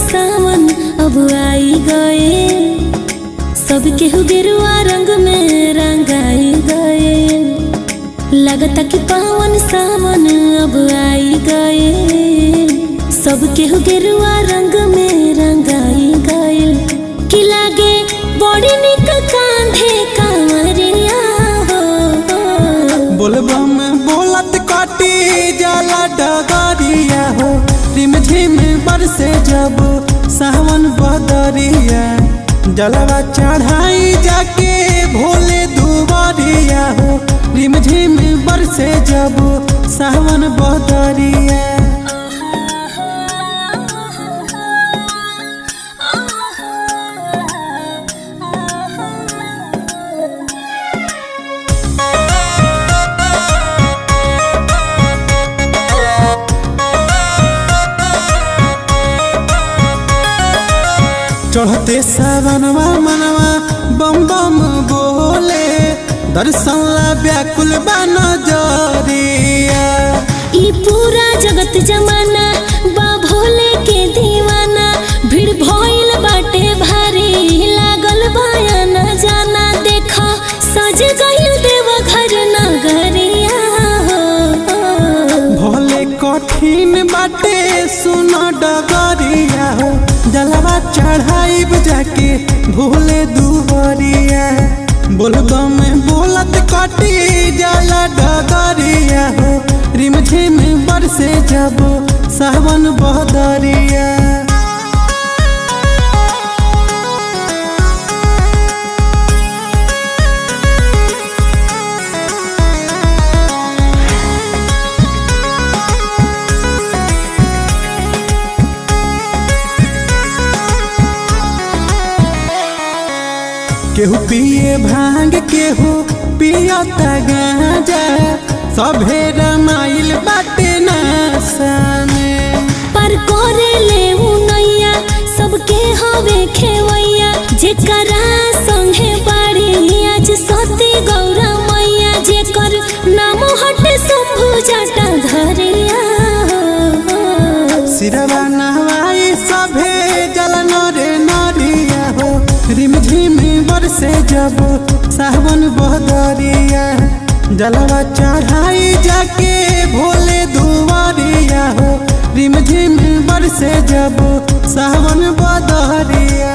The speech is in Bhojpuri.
सावन अब आई गए, सब केहू गेरुआ रंग में रंगाई गए। लगता कि पावन सावन अब आई गए, सब केहू गेरुआ रंग में रंगाई गए। कि लागे बड़ी निक कांधे कांवरिया हो, बोलबम बोलत काटी जाला डगरिया हो। रिम झिम बरसे जब सावन बदरिया, जलवा चढ़ाई जाके भोले दुआरिया हो। रिम झिम बरसे जब सावन बदरिया। चढ़ते सावनवा मनवा बम बम बोले, दर्शन ला व्याकुल बना जरिया। ई पूरा जगत जमाना बा भोले के दीवाना, भीड़ भइल बाटे भारी, लागल बाया न जाना। देखा सज गइल देव घर नगरिया हो, भोले कठिन बाटे सुन डगरिया हो। जलवा चढ़ाई जाके भोले दुआरिया, बोलबम बोलत काटी जाला डगरिया हो। रिम झिम बरसे जब सावन बदरिया। केहू पिए भांग केहू पियता गांजा, सभे रमाइल बाटे नशा में। पर करे ले नैया सबके हवे खेवैया, जेकरा संगे बाड़ी आज सती गौरा मैया। जेकर नाम हटे शंभु जटा धरिया, सिरवा नहवाई सभे जल नरे नरिया हो। रिम झिम बरसे जब सावन बदरिया, जलवा चढ़ाई जाके भोले दुआरिया हो। रिम झिम बरसे जब सावन बदरिया।